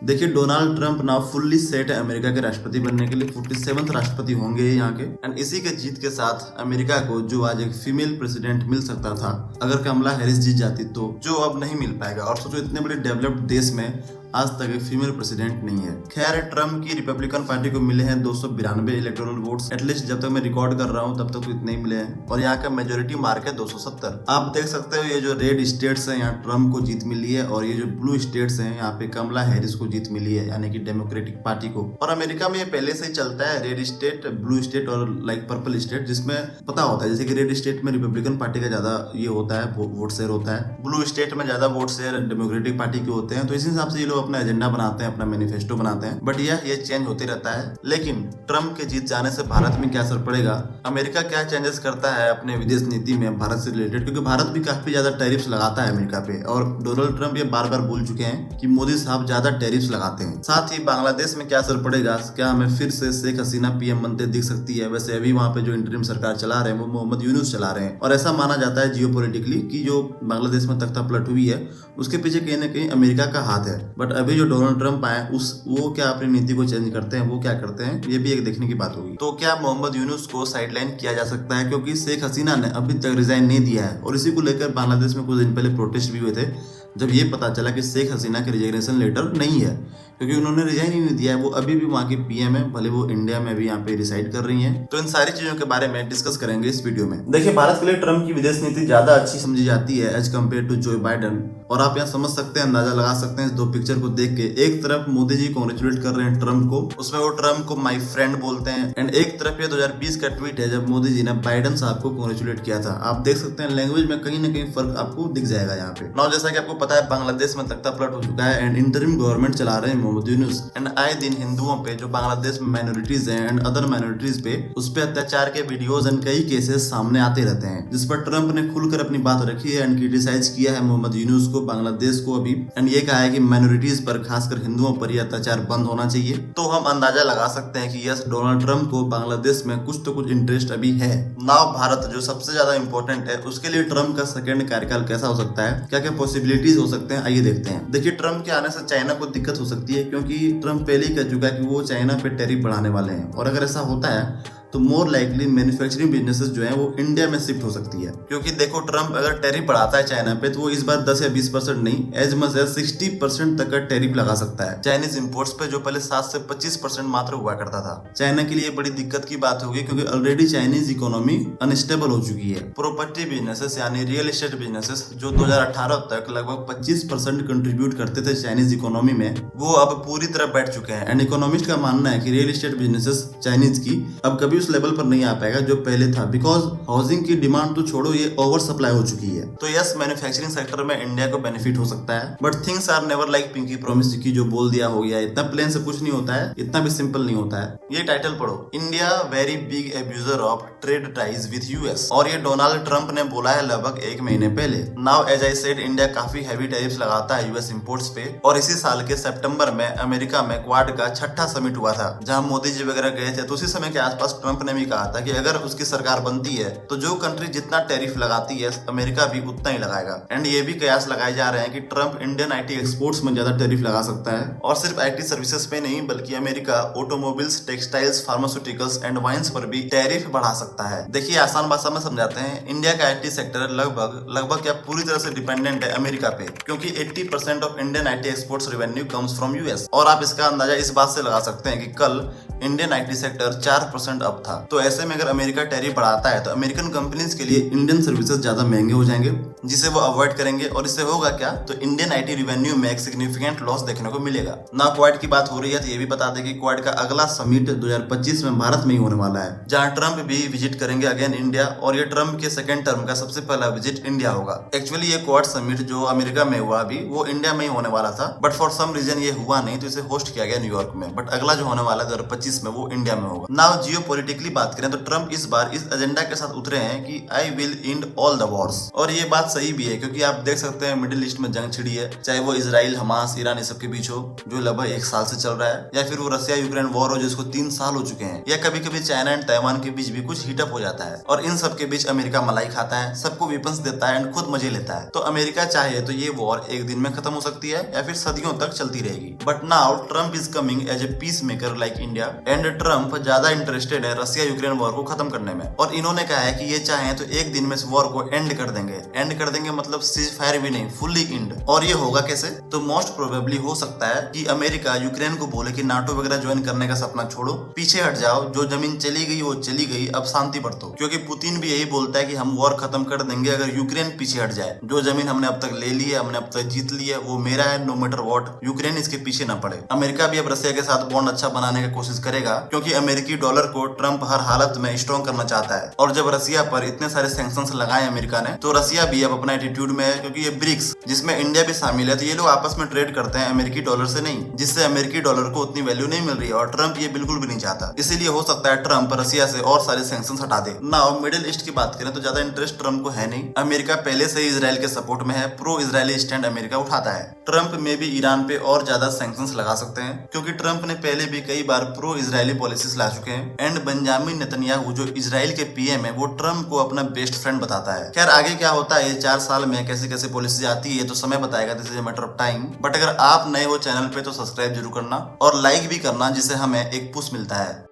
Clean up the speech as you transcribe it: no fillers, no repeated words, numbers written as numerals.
देखिए, Donald Trump now fully set है America के राष्ट्रपति बनने के लिए। 47th राष्ट्रपति होंगे ये यहाँ के। एंड इसी के जीत के साथ अमेरिका को जो आज एक फीमेल प्रेसिडेंट मिल सकता था अगर कमला हैरिस जीत जाती, तो जो अब नहीं मिल पाएगा। और सोचो, इतने बड़े डेवलप्ड देश में आज तक एक फीमेल प्रेसिडेंट नहीं है। खैर, ट्रम्प की रिपब्लिकन पार्टी को मिले हैं 292 इलेक्टोरल वोट्स। एटलीस्ट जब तक मैं रिकॉर्ड कर रहा हूँ तब तक तो इतने ही मिले हैं। और यहाँ का मेजोरिटी मार्क है 270। आप देख सकते हो, ये जो रेड स्टेट्स हैं यहाँ ट्रम्प को जीत मिली है, और ये जो ब्लू स्टेट्स हैं यहाँ पे कमला हैरिस को जीत मिली है, यानी कि डेमोक्रेटिक पार्टी को। और अमेरिका में ये पहले से ही चलता है, रेड स्टेट, ब्लू स्टेट और लाइक पर्पल स्टेट, जिसमें पता होता है जैसे कि रेड स्टेट में रिपब्लिकन पार्टी का ज्यादा ये होता है, वोट शेयर होता है। ब्लू स्टेट में ज्यादा वोट शेयर डेमोक्रेटिक पार्टी के होते हैं। तो इस हिसाब से ये लोग अपना एजेंडा बनाते हैं, अपना मैनिफेस्टो बनाते हैं। बट ये चेंज होते रहता है। लेकिन ट्रम्प के जीत जाने से भारत में क्या असर पड़ेगा, अमेरिका क्या चेंजेस करता है अपने विदेश नीति में भारत से रिलेटेड, क्योंकि भारत भी काफी ज्यादा टैरिफ्स लगाता है अमेरिका पे। और डोनाल्ड ट्रम्प ये बार बार बोल चुके हैं कि मोदी साहब ज्यादा टैरिफ्स लगाते हैं। साथ ही बांग्लादेश में क्या असर पड़ेगा, क्या हमें फिर से शेख हसीना पीएम बनते दिख सकती है। वैसे अभी वहां पे जो इंटरिम सरकार चला रहे हैं वो मोहम्मद यूनुस चला रहे हैं, और ऐसा माना जाता है जियोपॉलिटिकली कि जो बांग्लादेश में तख्ता पलट हुई है उसके पीछे कहीं ना कहीं अमेरिका का हाथ है। बट अभी जो डोनाल्ड ट्रम्प आए वो क्या अपनी नीति को चेंज करते हैं, वो क्या करते हैं, ये भी एक देखने की बात होगी। तो क्या मोहम्मद यूनुस को साइडलाइन किया जा सकता है, क्योंकि शेख हसीना ने अभी तक रिजाइन नहीं दिया है। और इसी को लेकर बांग्लादेश में कुछ दिन पहले प्रोटेस्ट भी हुए थे, जब ये पता चला कि शेख हसीना के रिजाइनेशन लेटर नहीं है, क्योंकि उन्होंने रिजाइन ही नहीं दिया है। वो अभी भी वहाँ की पीएम है, भले वो इंडिया में भी यहाँ पे रिसाइड कर रही हैं। तो इन सारी चीजों के बारे में डिस्कस करेंगे इस वीडियो में। देखिए, भारत के लिए ट्रम्प की विदेश नीति ज्यादा अच्छी समझी जाती है एज कम्पेयर टू जो बाइडन। और आप यहाँ समझ सकते हैं, अंदाजा लगा सकते हैं इस दो पिक्चर को देख के। एक तरफ मोदी जी कॉन्ग्रेचुलेट कर रहे हैं ट्रम्प को, उसमें वो ट्रम्प को माई फ्रेंड बोलते हैं। एंड एक तरफ ये 2020 का ट्वीट है जब मोदी जी ने बाइडन साहब को कॉन्ग्रेचुलेट किया था। आप देख सकते हैं लैंग्वेज में कहीं ना कहीं फर्क आपको दिख जाएगा यहाँ पे। नाउ जैसा कि आपको पता है, बांग्लादेश में तख्ता पलट हो चुका है एंड इंटरिम गवर्नमेंट चला रहे हैं मोहम्मद यूनुस। एंड आए दिन हिंदुओं पे, जो बांग्लादेश में माइनॉरिटीज हैं एंड अदर माइनॉरिटीज पे, उस पे अत्याचार के वीडियोस एंड कई केसेस सामने आते रहते हैं, जिस पर ट्रम्प ने खुलकर अपनी बात रखी है एंड क्रिटिसाइज किया है मोहम्मद यूनुस को, बांग्लादेश को अभी। एंड ये कहा है कि माइनॉरिटीज पर, खासकर हिंदुओं पर यह अत्याचार बंद होना चाहिए। तो हम अंदाजा लगा सकते हैं कि यस, डोनाल्ड ट्रम्प को बांग्लादेश में कुछ तो कुछ इंटरेस्ट अभी है। नाउ भारत जो सबसे ज्यादा इंपॉर्टेंट है, उसके लिए ट्रम्प का सेकंड कार्यकाल कैसा हो सकता है, क्या क्या पॉसिबिलिटीज हो सकते हैं, आइए देखते हैं। देखिए, ट्रम्प के आने से चाइना को दिक्कत हो सकती है, क्योंकि ट्रम्प पहले ही कह चुका है कि वो चाइना पे टैरिफ बढ़ाने वाले हैं। और अगर ऐसा होता है तो मोर लाइकली मैन्युफैक्चरिंग बिजनेसेस जो है वो इंडिया में शिफ्ट हो सकती है। क्योंकि देखो, ट्रम्प अगर टैरिफ बढ़ाता है चाइना पे, तो वो इस बार 10 या 20% नहीं, एज मच एज 60% तक का टैरिफ लगा सकता है चाइनीज इंपोर्ट्स पे, जो पहले 7 से 25% मात्र हुआ करता था। चाइना के लिए बड़ी दिक्कत की बात होगी, क्योंकि ऑलरेडी चाइनीज इकोनॉमी अनस्टेबल हो चुकी है। प्रॉपर्टी बिजनेसेस यानी रियल एस्टेट बिजनेसेस, जो 2018 तक लगभग 25% कंट्रीब्यूट करते थे चाइनीज इकोनॉमी में, वो अब पूरी तरह बैठ चुके हैं। एंड इकोनॉमिस्ट का मानना है कि रियल एस्टेट बिजनेसेस चाइनीज की अब कभी उस लेवल पर नहीं आ पाएगा जो पहले था, बिकॉज हाउसिंग की डिमांड तो छोड़ो, ये ओवर सप्लाई हो चुकी है। तो यस, मैन्युफैक्चरिंग सेक्टर में इंडिया को बेनिफिट हो सकता है। But things are never like pinky promise की जो बोल दिया हो गया, इतना प्लेन से कुछ नहीं होता है, इतना भी सिंपल नहीं होता है। ये टाइटल पढ़ो, India very big abuser of trade ties with US, और ये डोनाल्ड ट्रंप ने बोला है लगभग 1 महीने पहले। Now as I said, India काफी हैवी टैरिफ्स लगाता है यूएस इंपोर्ट्स पे। और इसी साल के सितंबर में अमेरिका में क्वाड का 6ठा समिट हुआ था, जहां मोदी जी वगैरह गए थे। तो उसी समय के आसपास ट्रंप ने भी कहा था कि अगर उसकी सरकार बनती है तो जो कंट्री जितना टैरिफ लगाती है अमेरिका भी उतना ही लगाएगा। एंड ये भी कयास लगाए जा रहे हैं कि ट्रंप इंडियन आईटी एक्सपोर्ट्स में ज्यादा टैरिफ लगा सकता है। और सिर्फ आईटी सर्विसेज पे नहीं, बल्कि America automobiles, textiles, pharmaceuticals and wines पर भी टैरिफ बढ़ा सकता है। देखिए, आसान भाषा में समझाते हैं, इंडिया का आईटी सेक्टर लगभग क्या पूरी तरह से डिपेंडेंट है अमेरिका पे, क्योंकि 80% of Indian IT exports revenue comes from US. और आप इसका अंदाजा इस बात से लगा सकते हैं कि कल इंडियन आईटी सेक्टर 4% अप था। तो ऐसे में अगर अमेरिका टैरिफ बढ़ाता है तो अमेरिकन कंपनीज के लिए इंडियन सर्विसेज ज्यादा महंगे हो जाएंगे, जिसे वो अवॉइड करेंगे। और इससे होगा क्या, तो इंडियन आईटी रेवेन्यू में एक सिग्निफिकेंट लॉस देखने को मिलेगा। ना क्वाड की बात हो रही है तो ये भी बता दें कि क्वाड का अगला समिट 2025 में भारत में ही होने वाला है, जहां ट्रंप भी विजिट करेंगे अगेन इंडिया। और ये ट्रंप के सेकंड टर्म का सबसे पहला विजिट इंडिया होगा। एक्चुअली ये क्वाड समिट जो अमेरिका में हुआ अभी, वो इंडिया में ही होने वाला था, बट फॉर सम रीजन ये हुआ नहीं, तो इसे होस्ट किया गया न्यूयॉर्क में। बट अगला जो होने वाला है 2025 में, वो इंडिया में होगा। नाउ जियोपॉलिटिकली बात करें तो ट्रंप इस बार इस एजेंडा के साथ उतरे हैं कि I will and all the Wars. और ये बात सही भी है, क्योंकि आप देख सकते हैं मिडिल ईस्ट में जंग छिड़ी है, चाहे वो इजराइल, हमास, ईरान इस सब के बीच हो जो लगभग 1 साल से चल रहा है, या फिर वो रसिया यूक्रेन वॉर हो जिसको 3 साल हो चुके हैं, या कभी कभी चाइना एंड ताइवान के बीच भी कुछ हीटअप हो जाता है, और इन सब के बीच अमेरिका मलाई खाता है, सबको वेपन्स देता है एंड खुद मजे लेता है। तो अमेरिका चाहे तो ये वॉर एक दिन में खत्म हो सकती है या फिर सदियों तक चलती रहेगी। But now Trump is coming as a peace maker like India, and Trump ज्यादा इंटरेस्टेड है रसिया यूक्रेन वॉर को खत्म करने में, और इन्होंने कहा है कि ये चाहे तो एक दिन में इस वॉर को एंड कर देंगे मतलब सीज फायर भी नहीं, फुल्ली एंड। और ये होगा कैसे? तो मोस्ट प्रोबेबली हो सकता है कि अमेरिका यूक्रेन को बोले कि नाटो वगैरह ज्वाइन करने का सपना छोड़ो, पीछे हट जाओ, जो जमीन चली गई वो चली गई, अब शांति बरतो। क्योंकि पुतिन भी यही बोलता है कि हम वॉर खत्म कर देंगे अगर यूक्रेन पीछे हट जाए, जो जमीन हमने अब तक ले ली है, हमने अब तक जीत ली है, वो मेरा है, नो मैटर व्हाट, यूक्रेन इसके पीछे न पड़े। अमेरिका भी अब रसिया के साथ बॉन्ड अच्छा बनाने की कोशिश करेगा, क्योंकि अमेरिकी डॉलर को ट्रम्प हर हालत में स्ट्रॉन्ग करना चाहता है। और जब रसिया पर इतने सारे सैंक्शंस लगाए अमेरिका ने, तो रसिया भी अब अपना एटीट्यूड में है, क्योंकि ये ब्रिक्स जिसमें इंडिया भी शामिल है, तो ये लोग आपस में ट्रेड करते हैं अमेरिकी डॉलर से नहीं, जिससे अमेरिकी डॉलर को उतनी वैल्यू नहीं मिल रही है, और ट्रम्प ये बिल्कुल भी नहीं चाहता। इसीलिए हो सकता है ट्रम्प रसिया से और सारे सैंक्शंस हटा दे। नाउ मिडिल ईस्ट की बात करें तो ज्यादा इंटरेस्ट ट्रम्प को है नहीं। अमेरिका पहले से ही इजराइल के सपोर्ट में है, प्रो इजरायली स्टैंड अमेरिका उठाता है। ट्रम्प में भी ईरान पे और ज्यादा सैंक्शंस लगा सकते हैं, क्योंकि ट्रम्प ने पहले भी कई बार प्रो इजरायली पॉलिसीज ला चुके हैं, एंड बेंजामिन नेतन्याहू जो इजराइल के पीएम है वो ट्रम्प को अपना बेस्ट फ्रेंड बताता है। खैर आगे क्या होता है, 4 साल में कैसे कैसे पॉलिसी आती है तो समय बताएगा, this is a matter of time. But अगर आप नए हो चैनल पे तो सब्सक्राइब जरूर करना और लाइक भी करना, जिससे हमें एक पुश मिलता है।